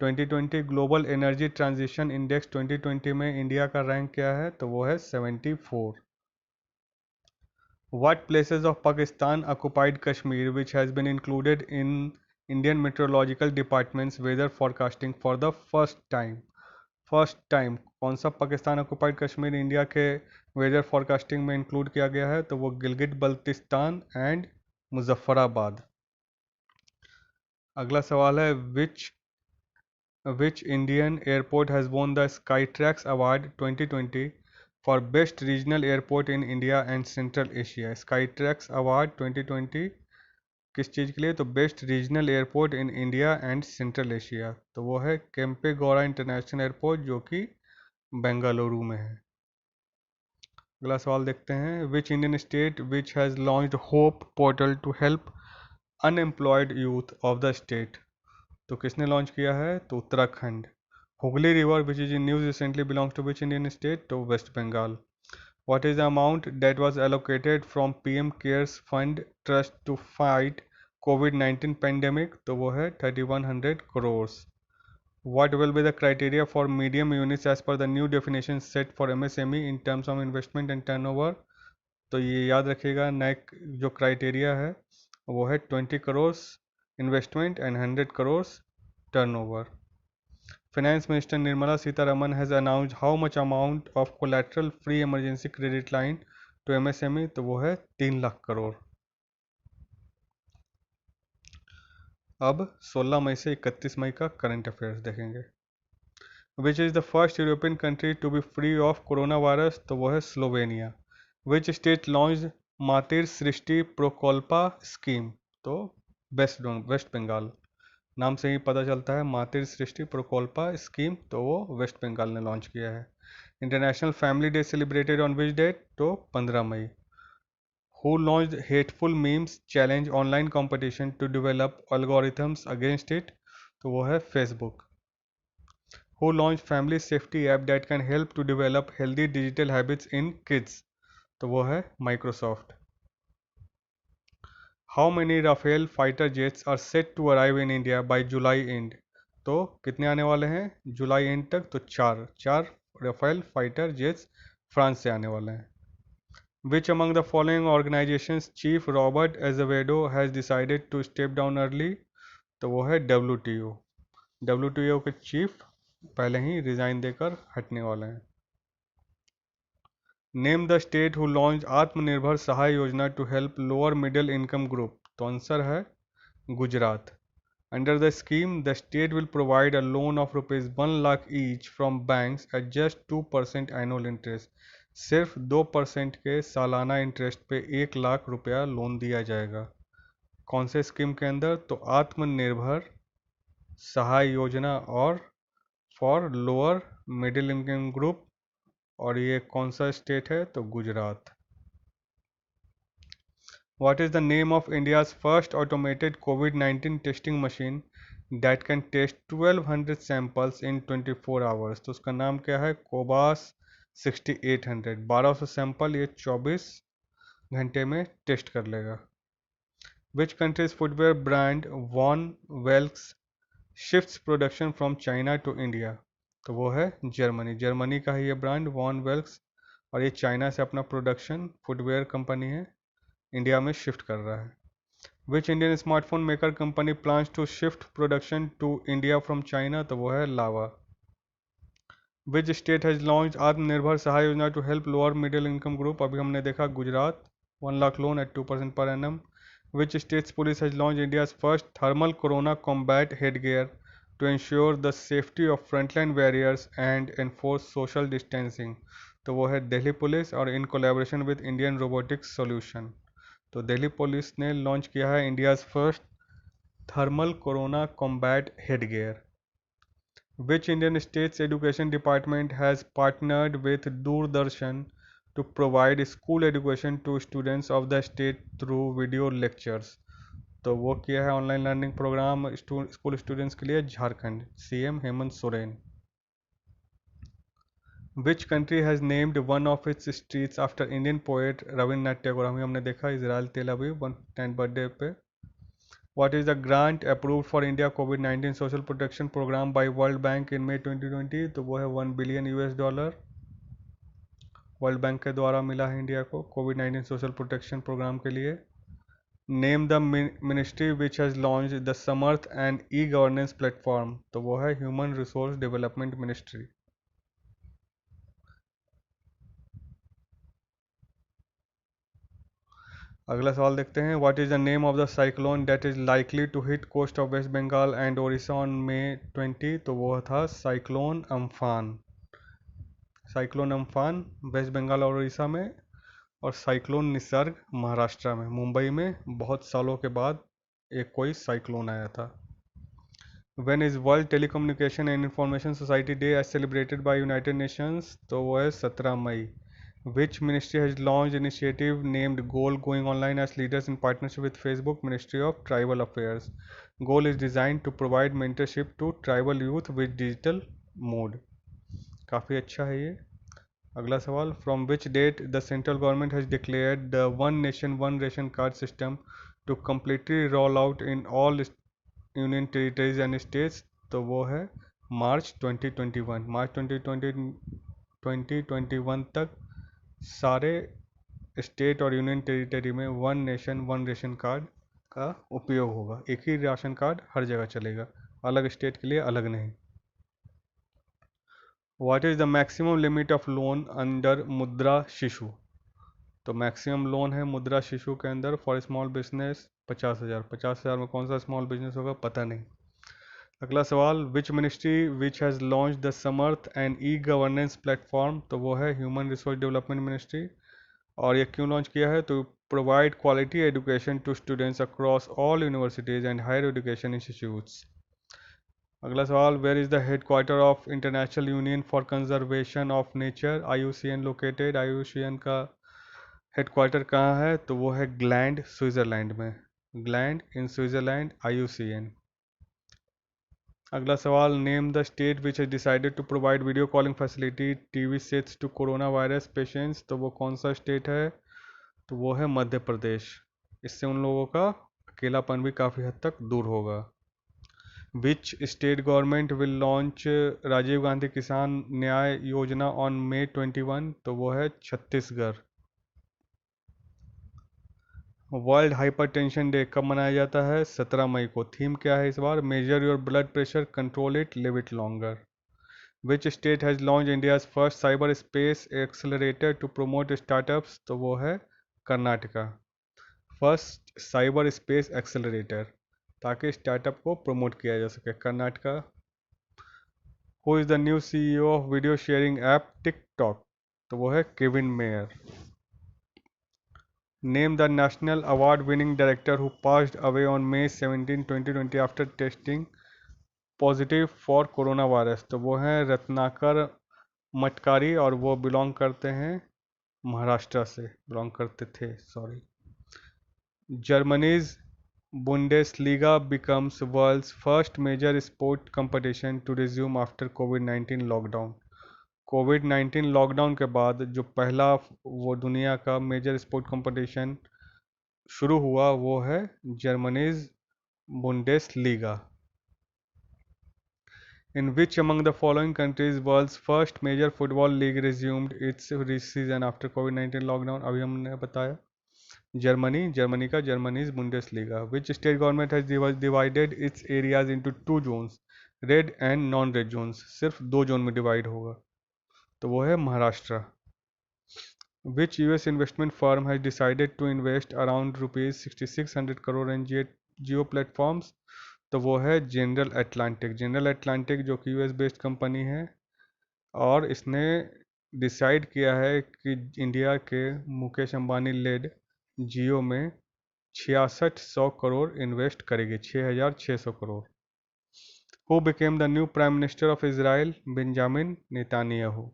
2020? Global Energy Transition Index 2020 में इंडिया का रैंक क्या है? तो वो है 74। What places of Pakistan occupied Kashmir which has been included in Indian Meteorological Department's weather forecasting for the first time? First time कौन सा पाकिस्तान ऑक्युपाइड कश्मीर इंडिया के वेदर फोरकास्टिंग में इंक्लूड किया गया है? तो वो गिलगित बल्तिस्तान एंड मुजफ्फराबाद। अगला सवाल है, which Indian airport has won the Skytrax award 2020 for best regional airport in India and central Asia? Skytrax award 2020 किस चीज़ के लिए? तो best regional airport in India and central Asia. तो वो है केम्पेगौड़ा इंटरनेशनल एयरपोर्ट, जो कि बेंगलुरु में है। अगला सवाल देखते हैं, which Indian state which has launched hope portal to help unemployed youth of the state? तो किसने लॉन्च किया है? तो Uttarakhand. Hooghly river which is in news recently belongs to which Indian state? तो West Bengal. What is the amount that was allocated from PM cares fund trust to fight कोविड-19 पेंडेमिक? तो वो है 3100 crore. What will be the criteria for medium units as per the new definition set for MSME in terms of investment and turnover? तो ये याद रखिएगा, नए जो क्राइटेरिया है वो है 20 crore investment and 100 crore turnover. Finance Minister Nirmala Sitharaman has announced how much amount of collateral free emergency credit line to MSME? तो वो है 3 लाख करोड़। अब 16 मई से 31 मई का करंट अफेयर्स देखेंगे। Which is the first European country to be free of corona virus? तो वो है Slovenia. Which state launch Matir Srishti Prakalpa scheme? तो वेस्ट बंगाल। नाम से ही पता चलता है, मातिर सृष्टि प्रोकोल्पा स्कीम, तो वो वेस्ट बंगाल ने लॉन्च किया है। International family day celebrated on which date? तो 15 मई। Who launched hateful memes challenge online competition to develop algorithms against it? तो वो है Facebook. Who launched family safety app that can help to develop healthy digital habits in kids? तो वो है Microsoft. How many Rafale fighter jets are set to arrive in India by July end. तो कितने आने वाले हैं जुलाई एंड तक? तो चार चार राफेल फाइटर जेट्स फ्रांस से आने वाले हैं। Which among the following organizations chief Robert Azevedo has decided to step down early? तो वो है WTO। WTO के चीफ पहले ही रिजाइन देकर हटने वाले हैं। Name the state who launch Atmanirbhar Sahay Yojana to help lower middle income group. तो आंसर है Gujarat. Under the scheme the state will provide a loan of rupees 1 lakh each from banks at just 2% annual interest. सिर्फ 2% के सालाना इंटरेस्ट पे 1 लाख रुपया लोन दिया जाएगा। कौन से स्कीम के अंदर? तो आत्मनिर्भर सहाय योजना और for lower middle income group. और ये कौन सा स्टेट है? तो Gujarat. What is the name of India's first automated COVID-19 testing machine that can test 1200 samples in 24 hours? तो उसका नाम क्या है? कोबास 6800। 1200 सैंपल ये 24 घंटे में टेस्ट कर लेगा। Which country's footwear brand Von Welks shifts production from China to India? तो वो है जर्मनी। जर्मनी का है ये ब्रांड वॉन वेल्क्स और ये चाइना से अपना प्रोडक्शन फुटवेयर कंपनी है इंडिया में शिफ्ट कर रहा है। Which Indian smartphone maker company plans to shift production to India from China? तो वो है Lava. Which state has launch Atmanirbhar Sahay Yojana to help lower middle income group? अभी हमने देखा Gujarat 1 lakh loan eight 2% per annum. Which states police has launch India's first thermal corona combat headgear to ensure the safety of frontline warriors and enforce social distancing? तो वो है दिल्ली पुलिस और in collaboration with Indian robotics solution. तो दिल्ली पुलिस ने लॉन्च किया है India's first thermal corona combat headgear. Which Indian states education department has partnered with Doordarshan to provide school education to students of the state through video lectures? तो वो किया है online learning programme school students के लिए Jharkhand, CM Hemant Soren. Which country has named one of its streets after Indian poet Rabindranath Tagore? हमने देखा Israel Tel Aviv 10th birthday पे। What is the grant approved for India कोविड-19 social protection programme by world bank in May 2020? तो वो है $1 बिलियन। वर्ल्ड बैंक के द्वारा मिला है इंडिया को कोविड-19 सोशल प्रोटेक्शन प्रोग्राम के लिए। Name the ministry which has launch the Samarth and e governance platform? तो वो है ह्यूमन रिसोर्स डेवलपमेंट मिनिस्ट्री। अगला सवाल देखते हैं। What is the name of the cyclone that is likely to hit coast of West Bengal and Odisha on May 20? तो वो था साइक्लोन अम्फान। साइक्लोन अम्फान वेस्ट बंगाल और उड़ीसा में, और साइक्लोन निसर्ग महाराष्ट्र में। मुंबई में बहुत सालों के बाद एक कोई साइक्लोन आया था। When is world telecommunication and information society day as celebrated by United Nations? तो वो है 17 मई। Which ministry has launched initiative named Goal Going Online as leaders in partnership with Facebook Ministry of Tribal Affairs? Goal is designed to provide mentorship to tribal youth with digital mode। काफ़ी अच्छा है ये। अगला सवाल। From which date the central government has declared the One Nation One Ration Card system to completely roll out in all union territories and states? तो वो है मार्च 2021। मार्च 2021 तक सारे स्टेट और यूनियन टेरिटरी में one nation one ration card का उपयोग होगा। एक ही राशन कार्ड हर जगह चलेगा, अलग स्टेट के लिए अलग नहीं। What is the maximum limit of loan under मुद्रा शिशु? तो मैक्सिमम लोन है मुद्रा शिशु के अंदर फॉर स्मॉल बिजनेस 50,000। 50,000 में कौन सा स्मॉल बिजनेस होगा पता नहीं। अगला सवाल। Which ministry which has launch the Samarth and e governance platform? तो वो है ह्यूमन रिसोर्स डेवलपमेंट मिनिस्ट्री। और ये क्यों लॉन्च किया है? तो provide quality education to students across all universities and higher education institutes. अगला सवाल। Where is the headquarter of international union for conservation of nature IUCN located? IUCN का हेडक्वार्टर कहाँ है? तो वो है ग्लैंड स्विट्ज़रलैंड में। Gland in Switzerland IUCN। अगला सवाल। Name the state which has decided to provide video calling facility TV sets to corona virus patients? तो वो कौन सा स्टेट है? तो वो है मध्य प्रदेश। इससे उन लोगों का अकेलापन भी काफ़ी हद तक दूर होगा। Which state government will launch Rajiv Gandhi Kisan Nyay योजना ऑन May 21? तो वो है छत्तीसगढ़। वर्ल्ड हाइपरटेंशन डे कब मनाया जाता है? 17 मई को। थीम क्या है इस बार? Measure your blood pressure, control it, live it longer. Which state has launch India's first cyber space accelerator to promote startups? तो वो है Karnataka. First cyber space accelerator, ताकि स्टार्टअप को प्रमोट किया जा सके, Karnataka. Who is the new CEO of video sharing app TikTok? तो वो है Kevin Mayer. Name the national award winning director who passed away on May 17, 2020 after testing positive for corona virus? तो वो हैं रत्नाकर मटकारी, और वो बिलोंग करते हैं महाराष्ट्र से, बिलोंग करते थे, sorry. Germany's Bundesliga becomes world's first major sport competition to resume after COVID-19 lockdown. Covid lockdown के बाद जो पहला वो दुनिया का मेजर स्पोर्ट कंपटीशन शुरू हुआ वो है Germany's Bundesliga. In which among the following countries world's first major football league resumed its season after COVID-19 lockdown? अभी हमने बताया जर्मनी का Germany's Bundesliga. Which state government has divided its areas into 2 zones, red and non red zones? सिर्फ 2 जोन में डिवाइड होगा, तो वो है Maharashtra. Which US investment firm has decided to invest around ₹6600 crore in Jio platforms? तो वो है जनरल अटलांटिक जो कि US बेस्ड कंपनी है, और इसने डिसाइड किया है कि इंडिया के मुकेश अंबानी लेड जियो में 6600 करोड़ इन्वेस्ट करेगी, 6600 crore. Who became the new prime minister of Israel? Benjamin Netanyahu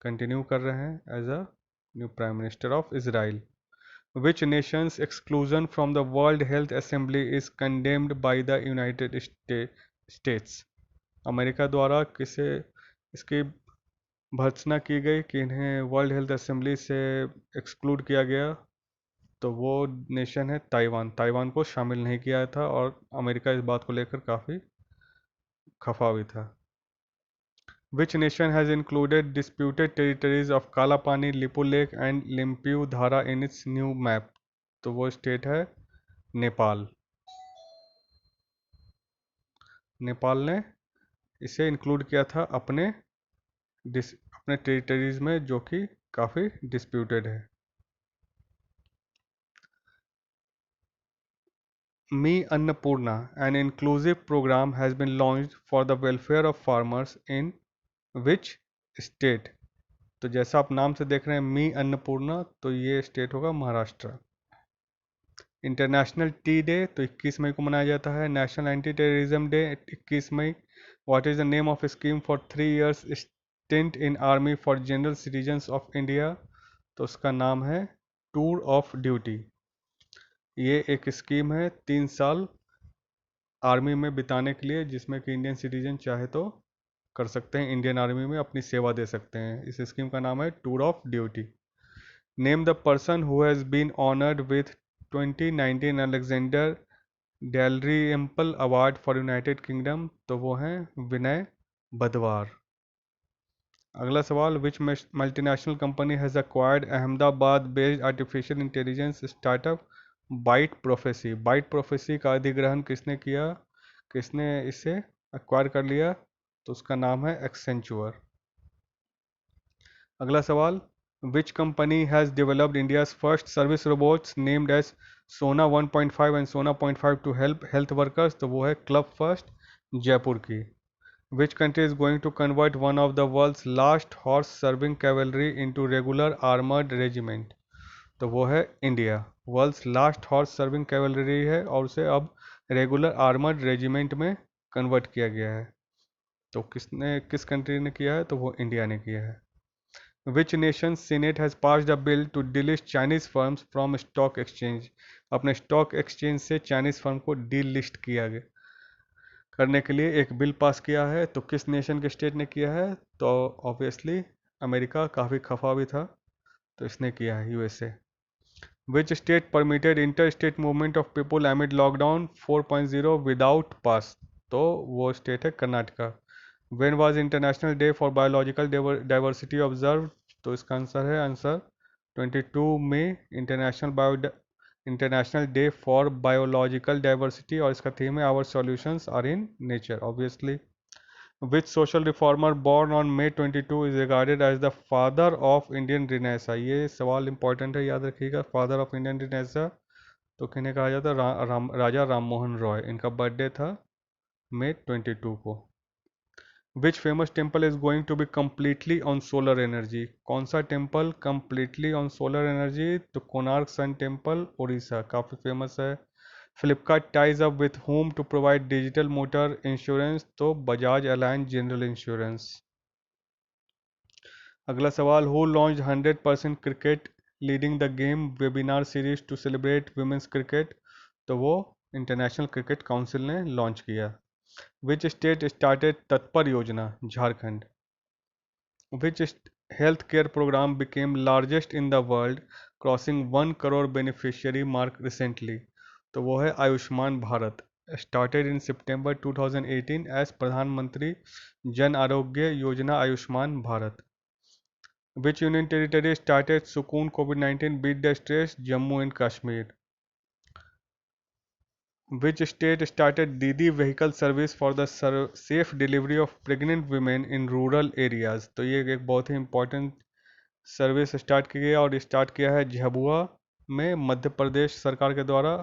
continue कर रहे हैं as a new prime minister of Israel. Which nation's exclusion from the world health assembly is condemned by the United States? America द्वारा किसे इसकी भर्त्सना की गई कि इन्हें वर्ल्ड हेल्थ असेंबली से एक्सक्लूड किया गया? तो वो नेशन है ताइवान। ताइवान को शामिल नहीं किया था, और अमेरिका इस बात को लेकर काफ़ी खफा भी था। विच nation has included disputed territories of काला पानी, लिपू लेक एंड लिम्पियू धारा इन इट्स न्यू मैप? तो वो स्टेट है नेपाल। नेपाल ने इसे इंक्लूड किया था अपने टेरिटरीज में, जो कि काफ़ी डिस्प्यूटेड है। Me Annapurna, an inclusive program has been launched for the welfare of farmers in which state? तो जैसा आप नाम से देख रहे हैं मी अन्नपूर्णा, तो ये स्टेट होगा महाराष्ट्र। इंटरनेशनल टी डे तो 21 मई को मनाया जाता है। नेशनल एंटी टेररिज्म डे 21 मई। What is the name of scheme for 3 years stint in army for general citizens of India? तो उसका नाम है टूर ऑफ ड्यूटी। ये एक स्कीम है 3 साल आर्मी में बिताने के लिए, जिसमें कि इंडियन सिटीजन चाहे तो कर सकते हैं, इंडियन आर्मी में अपनी सेवा दे सकते हैं। इस स्कीम का नाम है tour of duty. Name the person who has been honoured with 2019 Alexander Dalrymple award for United Kingdom? तो वो हैं विनय बदवार। अगला सवाल, which multinational company has acquired Ahmedabad based artificial intelligence startup byte prophecy? Byte prophecy का अधिग्रहण किसने किया, किसने इसे एक्वायर कर लिया? तो उसका नाम है एक्सेंचुअर। अगला सवाल, which company has developed India's first service robots named as Sona 1.5 and सोना 0.5 टू हेल्प हेल्थ वर्कर्स? तो वो है क्लब फर्स्ट जयपुर की। Which country is going to convert one of the world's last horse serving cavalry into regular armoured regiment? तो वो है India. World's last horse serving cavalry है, और उसे अब रेगुलर आर्मर्ड रेजिमेंट में कन्वर्ट किया गया है। तो किस कंट्री ने किया है? तो वो इंडिया ने किया है। Which nation senate has passed a bill to delist Chinese firms from stock exchange? अपने स्टॉक एक्सचेंज से चाइनीज फर्म को डीलिस्ट किया गया करने के लिए एक बिल पास किया है। तो किस नेशन के स्टेट ने किया है? तो ऑब्वियसली अमेरिका काफ़ी खफा भी था, तो इसने किया है, USA। Which state permitted inter state movement of people amid lockdown 4.0 without pass? तो वो स्टेट है Karnataka. When was international day for biological diversity observe? तो इसका आंसर है आंसर 22 मई, international day for biological diversity, और इसका थीम है our solutions are in nature obviously. Which social reformer born on May 22 is regarded as the father of Indian Renaissance? ये सवाल इंपॉर्टेंट है, याद रखिएगा। फादर ऑफ इंडियन रिनेसा तो किन्हें कहा जाता है? राजा राम मोहन रॉय। इनका बर्थडे था May 22 को। Which famous temple is going to be completely on solar energy? कौन सा temple completely on solar energy? तो कोणार्क सन टेम्पल, उड़ीसा, काफ़ी फेमस है। Flipkart ties up with home to provide digital motor insurance? तो बजाज अलायंस जनरल इंश्योरेंस। अगला सवाल, who launch 100% cricket leading the game webinar series to celebrate women's cricket? तो वो इंटरनेशनल क्रिकेट काउंसिल ने लॉन्च किया। Which state started Tatpar Yojana? Jharkhand. Which health care programme became largest in the world crossing 1 crore beneficiary mark recently? तो वो है Ayushman Bharat, started in September 2018 as Pradhan Mantri Jan Arogya Yojana Ayushman Bharat. Which union territory started Sukoon कोविड-19 beat the stress? Jammu and Kashmir. Which state started Didi vehicle service for the safe delivery of pregnant women in rural areas? तो ये एक बहुत ही इंपॉर्टेंट सर्विस स्टार्ट की गई है, और स्टार्ट किया है झाबुआ में मध्य प्रदेश सरकार के द्वारा,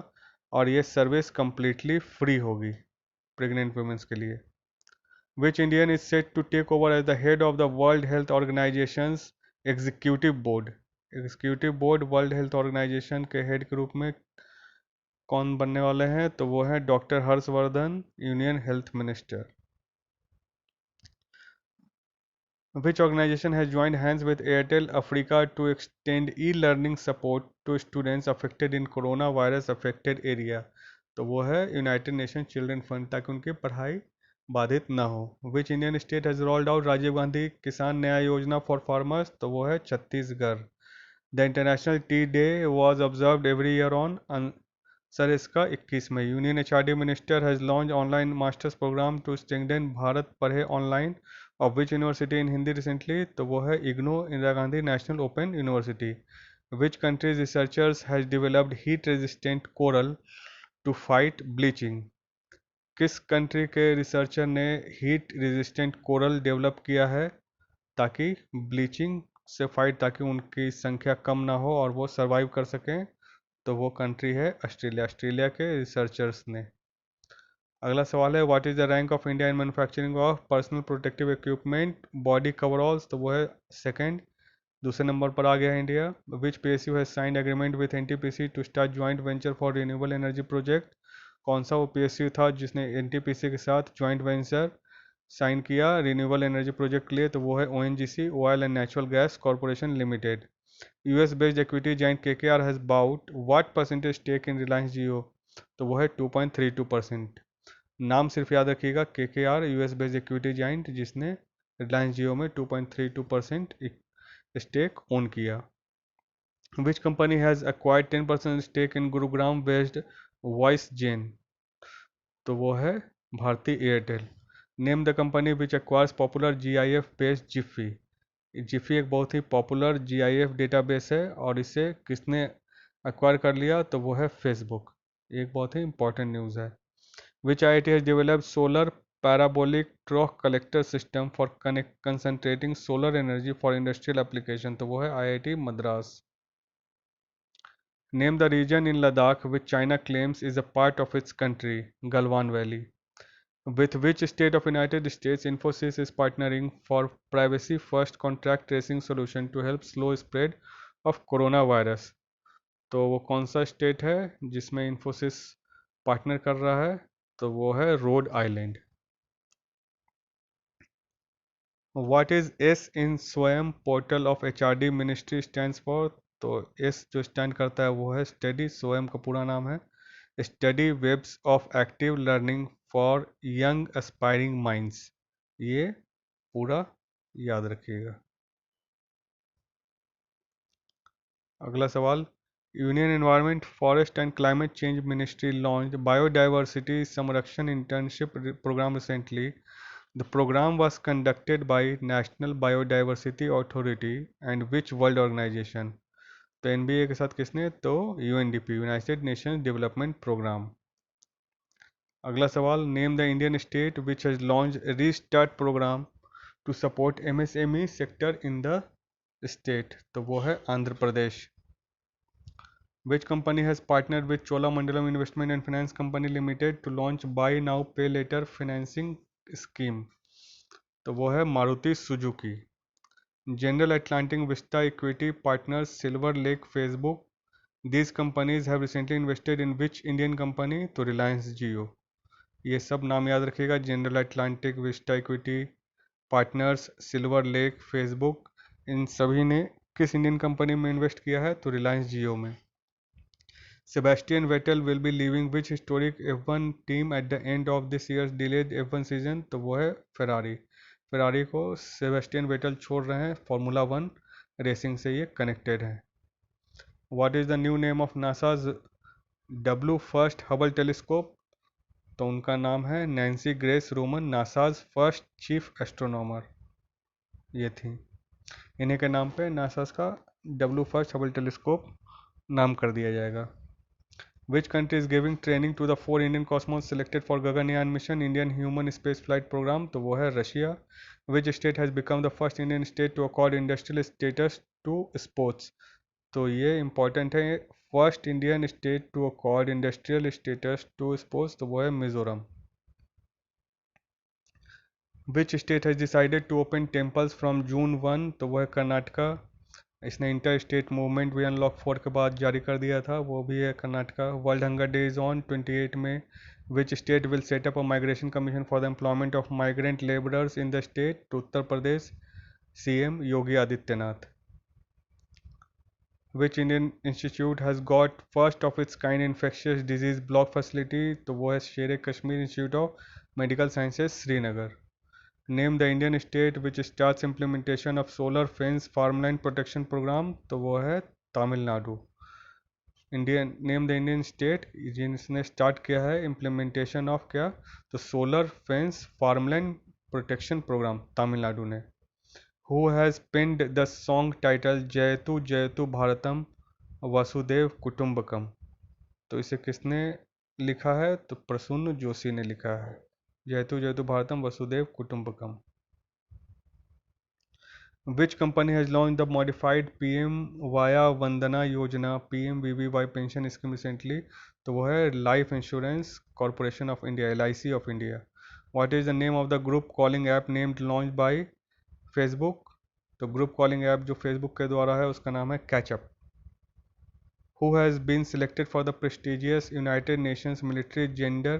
और ये सर्विस कम्प्लीटली फ्री होगी प्रेग्नेंट वुमेन्स के लिए। Which Indian is set to take over as the head of the world health organisation's executive board? Executive board world health organisation के हेड के रूप में कौन बनने वाले हैं? तो वो है doctor Harshvardhan, union health minister. Which organization has joined hands with Airtel Africa to extend e-learning support to students affected in coronavirus affected area? तो वो है यूनाइटेड नेशन चिल्ड्रन फंड, ताकि उनकी पढ़ाई बाधित ना हो। Which Indian state has rolled out Rajiv Gandhi Kisan Nyay Yojana for farmers? तो वो है Chhattisgarh. The international tea day was observed every year on? Sir इसका 21 मई। Union HRD minister has launch online masters programme to strengthen Bharat Padhe online of which university in Hindi recently? तो वो है IGNOU, Indira Gandhi national open university. Which countries researchers has developed heat resistant coral to fight bleaching? किस कंट्री के रिसर्चर ने हीट रेजिस्टेंट कोरल डेवलप किया है ताकि ब्लीचिंग से फाइट, ताकि उनकी संख्या कम ना हो और वो सर्वाइव कर सकें? तो वो कंट्री है ऑस्ट्रेलिया, ऑस्ट्रेलिया के रिसर्चर्स ने। अगला सवाल है, what is the rank of India in manufacturing of personal protective equipment body coveralls? तो वो है सेकंड, दूसरे नंबर पर आ गया है India. Which PSU has signed agreement with NTPC to start joint venture for renewable energy project? कौन सा वो पीएसयू था जिसने एनटीपीसी के साथ ज्वाइंट वेंचर साइन किया रिन्यूएबल एनर्जी प्रोजेक्ट के लिए? तो वो है ONGC, oil and natural gas corporation limited. US based equity giant KKR has bought what percentage stake in Reliance Jio? तो वो है 2.32%। नाम सिर्फ याद रखिएगा, KKR US based equity giant, जिसने रिलायंस जियो में 2.32% स्टेक ओन किया। Which company has acquired 10% stake in Gurugram based Voicezen? तो वो है Bharti Airtel. Name the company which acquires popular GIF based Giphy? Giphy एक बहुत ही पॉपुलर जीआईएफ डेटाबेस है, और इसे किसने एक्वायर कर लिया? तो वो है फेसबुक। एक बहुत ही इंपॉर्टेंट न्यूज़ है। Which IIT has developed solar parabolic trough collector system for concentrating solar energy for industrial application? तो वो है IIT Madras. Name the region in Ladakh which China claims is a part of its country? Galwan valley. With which state of United States Infosys is partnering for privacy first contact tracing solution to help slow spread of coronavirus? तो वो कौन सा स्टेट है जिसमें इन्फोसिस पार्टनर कर रहा है? तो वो है Rhode Island. What is S in Swayam portal of HRD ministry stands for? तो एस जो स्टैंड करता है वो है स्टडी, स्वयं का पूरा नाम है study webs of active learning for young aspiring minds. ये पूरा याद रखिएगा। अगला सवाल, Union Environment, Forest and Climate Change Ministry launched Biodiversity Samrakshan Internship Program recently. The program was conducted by National Biodiversity Authority and which world organization? तो एनबीए के साथ किसने? तो UNDP, united nations development programme. अगला सवाल, name the Indian state which has launch restart programme to support MSME sector in the state. तो वो है Andhra Pradesh. Which company has partner with Cholamandalam investment and finance company limited to launch buy now pay later financing scheme. तो वो है Maruti Suzuki. General Atlantic Vista equity partners Silver Lake Facebook. These companies have recently invested in which Indian company? तो रिलायंस जियो। ये सब नाम याद रखिएगा, General Atlantic, Vista equity, partners, Silver Lake, Facebook, इन सभी ने किस इंडियन कंपनी में इन्वेस्ट किया है? तो रिलायंस जियो में। Sebastian Vettel will be leaving which historic F1 team at the end of this years delayed F1 season. तो वो है फेरारी। फेरारी को सेबेस्टियन वेटल छोड़ रहे हैं, फार्मूला 1 रेसिंग से ये कनेक्टेड है। What is the new name of NASA's W first Hubble telescope? तो उनका नाम है Nancy grace Roman, NASA's first chief astronomer ये थी। इन्हीं के नाम पे नासाज का डब्ल्यू फर्स्ट हबल टेलीस्कोप नाम कर दिया जाएगा। Which country is giving training to the 4 Indian cosmos selected for Gaganyaan mission Indian human space flight programme? तो वो है Russia. Which state has become the first Indian state to accord industrial status to sports? तो ये इंपॉर्टेंट है, first Indian state to accord industrial status to sports, तो वो है Mizoram. Which state has decided to open temples from June 1? तो वो है कर्नाटका। इसने इंटर स्टेट मूवमेंट भी अनलॉक 4 के बाद जारी कर दिया था, वो भी है Karnataka. World hunger day is on 28 May. Which state will set up a migration commission for the employment of migrant labourers in the state? तो Uttar Pradesh, CM Yogi Adityanath. Which Indian institute has got first of its kind infectious disease block facility? तो वो है Sher Kashmir institute of medical sciences Srinagar. Name the Indian state which starts implementation of solar fence farmland protection programme? तो वो है Tamil Nadu. Indian name the Indian state जिसने स्टार्ट किया है इम्प्लीमेंटेशन ऑफ क्या? तो solar fence farmland protection programme, Tamil Nadu ने। Who has penned the song title Jayatu Jayatu Bharatam Vasudev कुटुम्बकम? तो इसे किसने लिखा है? तो प्रसून जोशी ने लिखा है, जयतु Jayatu Bharatam Vasudev कुटुम्बकम। Which company has launched the modified PM Vaya Vandana योजना PMVVY pension scheme recently? तो वो है life insurance corporation of India, LIC of India. What is the name of the group calling app named launched by Facebook? तो ग्रुप कॉलिंग ऐप जो फेसबुक के द्वारा है उसका नाम है catch up. Who has been selected for the prestigious United Nations Military Gender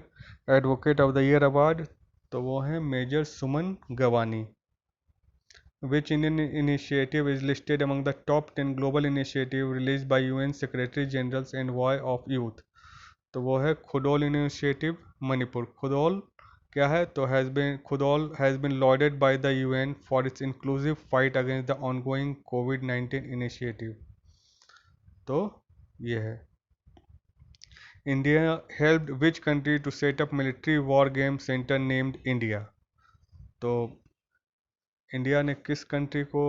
Advocate of the Year award? तो वो है major Suman Gawani. Which Indian initiative is listed among the top 10 global initiative released by UN Secretary General's Envoy of Youth? तो वो है खुदोल इनिशिएटिव मणिपुर। खुदोल क्या है? तो Khudol has been lauded by the UN for its inclusive fight against the ongoing कोविड-19 इनिशिएटिव। तो ये है। India helped which country to set up military war game centre named India? तो इंडिया ने किस कंट्री को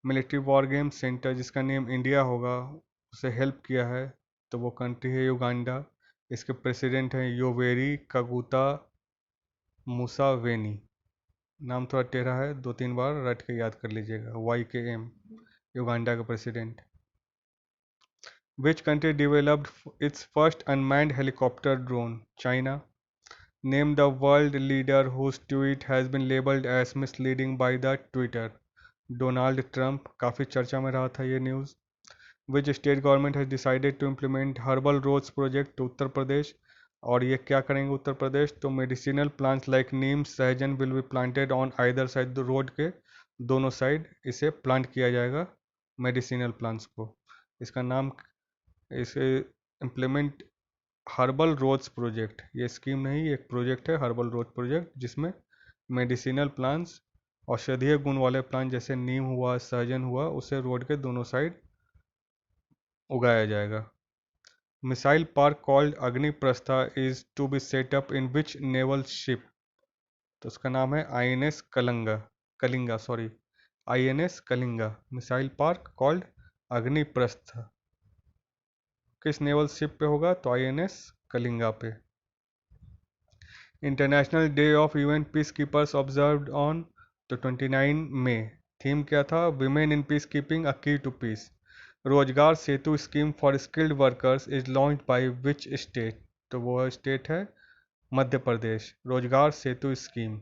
मिलिट्री वॉर गेम सेंटर जिसका नेम इंडिया होगा उसे हेल्प किया है? तो वो कंट्री है युगांडा। इसके प्रेसिडेंट हैं योवेरी कागुता मुसावेनी। नाम थोड़ा टेढ़ा है, 2-3 बार रट के याद कर लीजिएगा। YKM युगांडा का president. Which country developed its first unmanned helicopter drone? China. Name the world leader whose tweet has been labelled as misleading by the Twitter? Donald Trump. काफ़ी चर्चा में रहा था ये news. Which state government has decided to implement herbal roads project? तो उत्तर प्रदेश। और ये क्या करेंगे उत्तर प्रदेश? तो मेडिसिनल प्लांट्स लाइक नीम सहजन will be planted on either side the road के दोनों साइड इसे प्लांट किया जाएगा मेडिसिनल प्लांट्स को। इसका नाम इसे इम्प्लीमेंट हर्बल रोड्स प्रोजेक्ट, ये स्कीम नहीं एक प्रोजेक्ट है हर्बल रोड प्रोजेक्ट जिसमें मेडिसिनल प्लांट्स औषधीय गुण वाले प्लांट जैसे नीम हुआ सहजन हुआ उसे रोड के दोनों साइड उगाया जाएगा। Missile park called Agniprastha is to be set up in which naval ship? तो उसका नाम है INS Kalinga sorry, INS Kalinga. Missile park called Agniprastha किस नेवल शिप पे होगा? तो INS कलिंगा पे। International day of UN peace keepers observed on तो 29 मई। थीम क्या था? Women in peace keeping a key to peace. Rozgar Setu scheme for skilled workers is launched bye which state? तो वो स्टेट है मध्य प्रदेश, रोजगार सेतु स्कीम।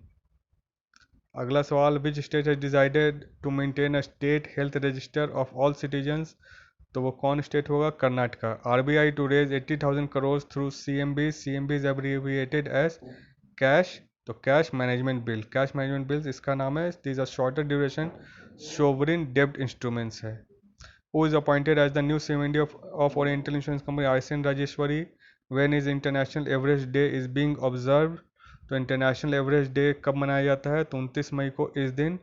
अगला सवाल, which state has decided to maintain a state health register of all citizens? तो वो कौन स्टेट होगा? Karnataka. RBI to raise 80,000 crore through CMB, CMB is abbreviated as cash, तो cash management bill, cash management bills इसका नाम है। These are shorter duration sovereign डेब्ट इंस्ट्रूमेंट्स है। Who is appointed as the new CMD of oriental insurance company? ICN Rajeshwari. When is international average day is being observe? तो इंटरनेशनल एवरेज डे कब मनाया जाता है? तो 29 मई को। इस दिन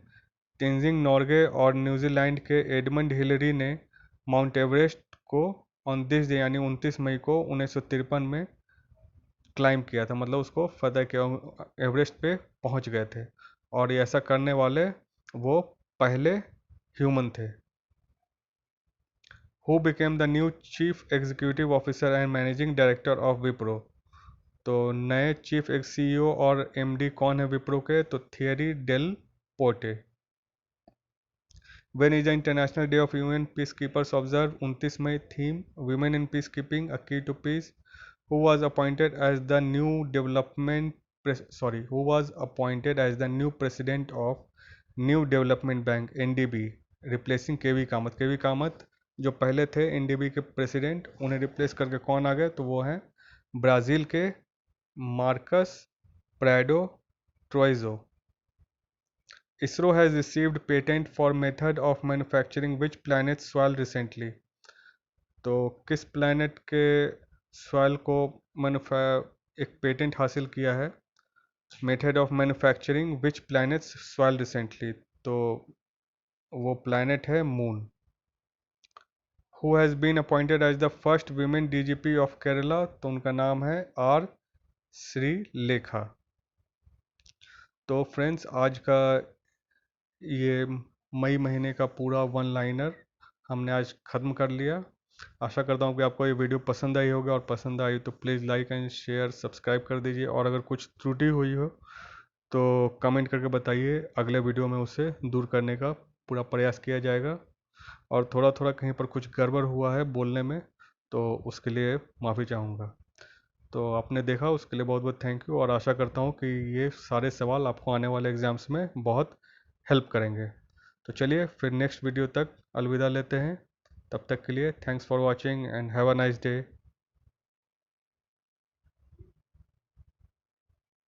तेंजिंग नॉर्गे और न्यूजीलैंड के एडमंड हिलरी ने माउंट एवरेस्ट को ऑन दिस डे यानी 29 मई को 1953 में क्लाइम किया था, मतलब उसको फतेह किया, एवरेस्ट पे पहुंच गए थे। और ये ऐसा करने वाले वो पहले ह्यूमन थे। Who became the new chief executive officer and managing director of Wipro? तो नए चीफ CEO और MD कौन है विप्रो के? तो Thierry Delporte. When is the International Day of UN Peacekeepers observed? 29 मई। Theme Women in Peacekeeping, a key to peace. Who was appointed as the new who was appointed as the new president of New Development Bank NDB, replacing KV Kamat? KV Kamat जो पहले थे NDB के प्रेसिडेंट, उन्हें रिप्लेस करके कौन आ गए? तो वो हैं ब्राज़ील के Marcos Prado Troyjo. ISRO has received patent for method of manufacturing which planet's soil recently? तो किस प्लैनेट के सॉइल को एक पेटेंट हासिल किया है? Method of manufacturing which planets soil recently? तो वो प्लैनेट है moon. Who has been appointed as the first women DGP of Kerala? तो उनका नाम है R श्रीलेखा। तो फ्रेंड्स, आज का ये मई महीने का पूरा वन लाइनर हमने आज ख़त्म कर लिया। आशा करता हूँ कि आपको ये वीडियो पसंद आई होगी, और पसंद आई तो please like and share subscribe कर दीजिए। और अगर कुछ त्रुटि हुई हो तो कमेंट करके बताइए, अगले वीडियो में उसे दूर करने का पूरा प्रयास किया जाएगा। और थोड़ा थोड़ा कहीं पर कुछ गड़बड़ हुआ है बोलने में तो उसके लिए माफ़ी चाहूँगा। तो आपने देखा उसके लिए बहुत बहुत थैंक यू, और आशा करता हूँ कि ये सारे सवाल आपको आने वाले एग्ज़ाम्स में बहुत हेल्प करेंगे। तो चलिए फिर नेक्स्ट वीडियो तक अलविदा लेते हैं। तब तक के लिए thanks for watching and have a nice day.